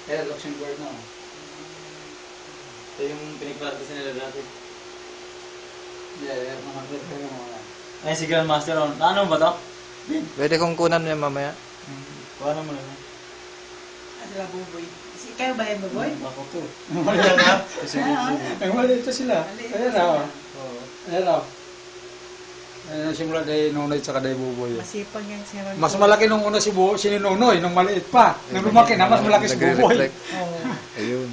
Kaya Luxembourg na. Ito yung pinag-practice nila dati. Yeah, mga Ay, si Grandmaster on. Ano ba to? Pwede kong kunan niya mamaya. Kuha mo na. Sila buboy. Kayo ba yung buboy? Ako po. Wala na. Ay, mali ito sila. Ayan na. Ayan na. Ayan simula day Nonoy tsaka day Buboy. Masipag yan siya. Mas malaki nung una si Nonoy, nung maliit pa. Nung lumaki na, mas malaki si Buboy. Oo. Ayun.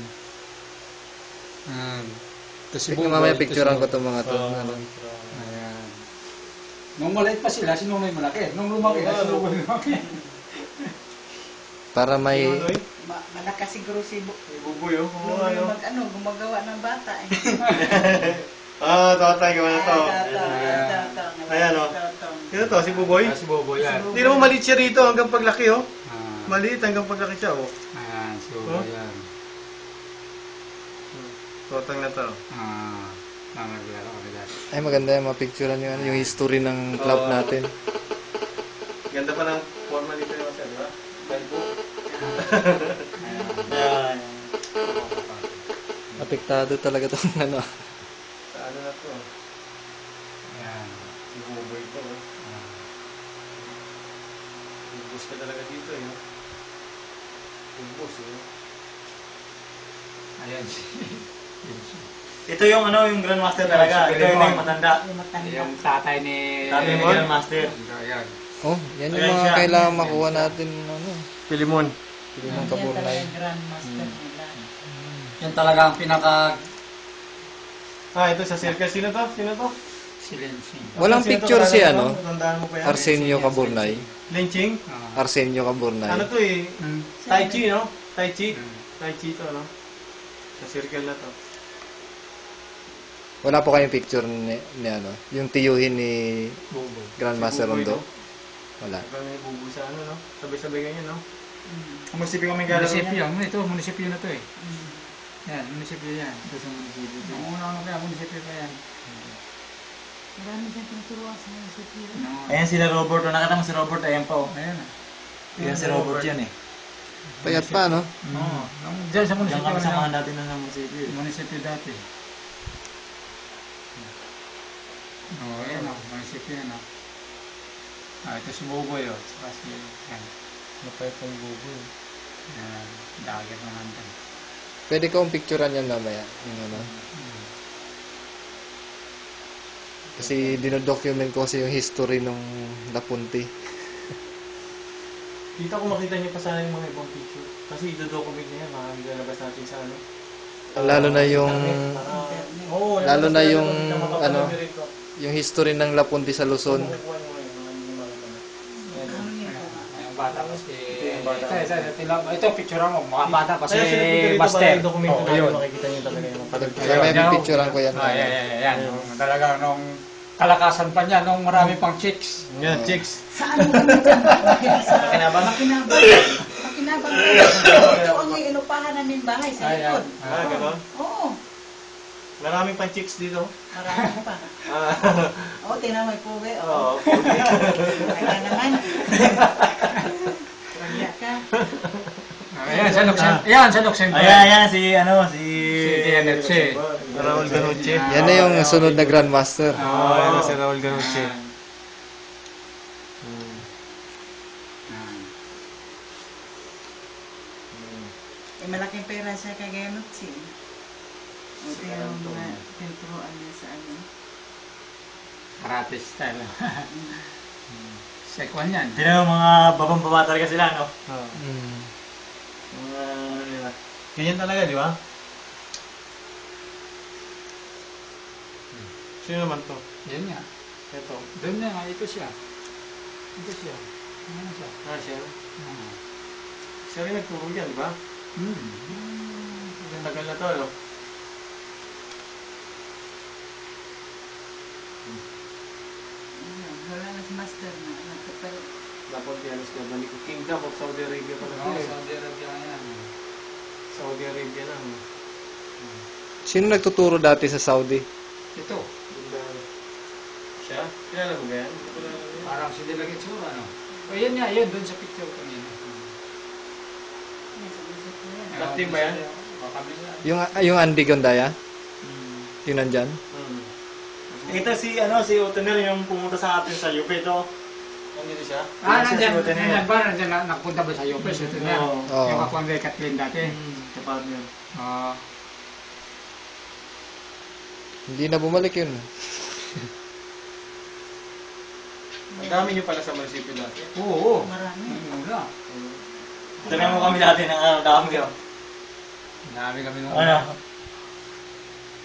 Kasi Tignan mamaya picturean ko itong mga to. Ayan. Nung maliit pa sila, si Nonoy malaki. Nung lumaki na, si Buboy lumaki. Para may... Malakas siguro si Buboy oh. Buboy gumagawa ng bata eh. Tatay gawa na to. Ayan o. Ito to, si Buboy. Si Buboy yan. Hindi naman maliit siya rito hanggang paglaki oh. Maliit hanggang paglaki siya oh. Ayan, si Buboy yan. Totang na to. Namaglaro kami dati. Ay, maganda yung mapicturean yung history ng club natin. Ganda pa ng formal dito yung siya, di ba? Balbo. Ayan. Apektado talaga itong ano. Sa ano na to? Ayan. Si Buboy to oh. Ubus ka talaga dito eh. Ubus eh. Ayan. Ito yung ano, yung Grandmaster talaga. Ito yung matanda. Yung tatay ni Grandmaster. Ayan. Oh, yan yung Ayan mga siya. kailangan makuha natin. Ano, Pilimon. Pilimon Kaburnay. Grandmaster nila. Yan talaga ang pinaka Ito sa circle. Sino to? Sino to? silencio. Walang Sino to? picture si Tandaan mo? ano, Tandaan mo pa yan? Arsenio Kaburnay. Lynching? Arsenio Kaburnay. Ano to eh? Tai Chi, no? Tai Chi? Tai Chi to, no? Sa circle na to. Wala po kayong picture ni ano, yung tiyuhin ni Grandmaster Si Buboy, Rondo. no? Wala. Ito may bubo sa ano, no? Sabay-sabay ganyan, no? Munisipyo kami galaw Munisipyo. niya. Ito, munisipyo na to eh. Yan, munisipyo yan. Ito sa munisipyo. Yung una kaya, munisipyo pa yan. Marami siyang tinuturuan sa mga sipyo. Ayan sila Robert. Nakita mo si Robert, ayan pa, oh. Ayan. Ayan si Robert yan, eh. Payat pa, no? Oo. Diyan sa Diyan munisipyo. kami samahan natin na sa munisipyo. Munisipyo dati. Oo, ayan o. Munisipyo yan o. Ito si Buboy o. Saka si... Ayan. Napay pang bubo. Ayan. Dagat naman din. Pwede kong picturean yan mamaya. Yung ano. Kasi dinodocument ko kasi yung history ng Lapunti. Kita ko makita niyo pa sana yung mga ibang picture. Kasi i-document niya yan, ilalabas natin sa ano. Lalo na yung Oo, lalo na yung ano, yung history ng Lapunti sa Luzon. Yung bata pa si... yung bata. Ito, picture mo. Mga bata pa si Kaya sila dito Master. para document Oo, natin, yun. makikita niyo talaga yung Mamaya picturean ko yan. Yan. Talaga nung kalakasan pa niya, nung marami pang chicks. Yan, chicks. Saan mo kami dyan? Makinabang. Makinabang. Makinabang. Ito ang inupahan namin bahay sa likod. Gano'n? Oo. Maraming pang chicks dito. Marami pa. Oo, tingnan mo yung puwi. Oo. Kaya naman. Kaya ka. Ayan, sa Luxembourg. Ayan, si ano, si DNFC. Raul Ganucci. Yan na yung sunod na Grandmaster. Oo, yan si Raul Ganucci. Malaking pera siya kagaya Nutsi. Ito yung tinuturuan niya sa ano. Karate style. Sekwan yan. Tignan mo, mga babang-baba talaga sila, no? Mm. Mga ano nila. Ganyan talaga, di ba? Sino naman to? Yan nga. Ito. Doon na nga, ito siya. Ito siya. Ano siya? Siya. Siya rin nagturo dyan, di ba? Tagal na to, no? Wala na si Master na. Pero Dapat yan is balik ko. Kingdom of Saudi Arabia pala to, eh. Saudi Arabia yan. Saudi Arabia lang. Sino nagtuturo dati sa Saudi? Ito. Siya? Kilala mo ba yan? Hindi ko kilala yan. Parang si Dilagit Sura, no? O yan nga, yun. Doon sa picture kanina. may sabi ko yan. Captain ba yan? Yung Andy Gondaya? Yung nandyan? Ito si Utener yung pumunta sa atin sa UP ito. Nandito siya? Nandiyan ba? Nagpunta ba sa UP? Ito na. Oo. Yung kakuan kay Kathleen dati. Sa partner. Hindi na bumalik yun. Ang dami nyo pala sa munisipyo dati. Oo. Marami. Mula. Dami mo kami dati ng dami ko. Dami kami nung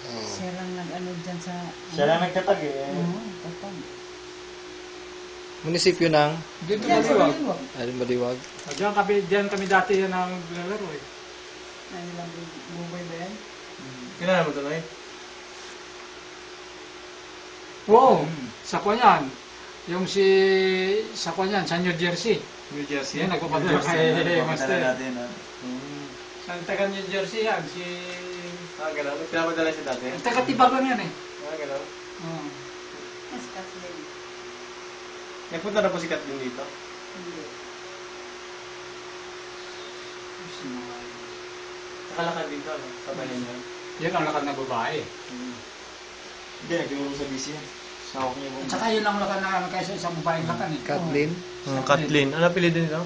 Siya lang nag-ano dyan sa... Siya lang nagtatag eh. Oo, kapag. Munisipyo ng Dito Yan, sa Baliwag. Baliwag. Baliwag. Diyan kami dati yan ang naglalaro eh. Ay, lang bubay ba yan? Kilala mo ito, Noy? Oo. Sa Kwanyan. Yung sa Kwanyan, sa New Jersey. New Jersey. Yan, nagpapadala kay Master. natin. Sa taga New Jersey yan, si... Gano'n. Pinapadala siya dati. Taga Tibagon yan eh. Gano'n. Oo. Mas Kathleen. Nagpunta na po si Kathleen dito. Hindi. Nakalakad dito, ano? Sa bayan niya. Yan ang lakad na babae. Hindi, nagturo sa busy yan. Sawak niya po. At saka yun ang lakad na kaysa isang babaeng lakad eh. Kathleen? Kathleen. Ano pili din ito?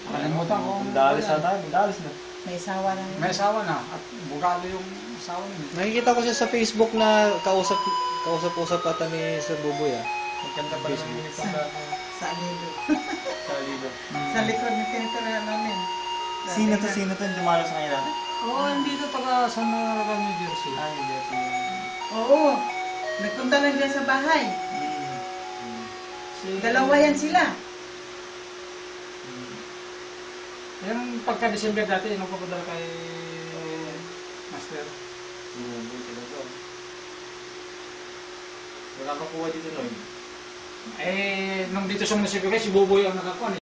Nakalimutan ko. Dalis na tayo. Dalis na. May asawa na yun. May asawa na. At bugalo yung asawa niya. Nakikita ko siya sa Facebook na kausap-usap ata ni Sir Buboy ah. Magkanta pa naman yung uniform na Sa Alido. sa libo. Sa likod ng tinitirahan namin. Sino to yung dumalo sa kanila? Oo, hindi ito taga San New Jersey. New Jersey. Oo. Nagpunta lang dyan sa bahay. Dalawa yan sila. Yung pagka-December dati, yung nagpapadala kay Master. Wala makuha dito, Noy. Nung dito sa munisipyo kayo, si Buboy ang nakakuha.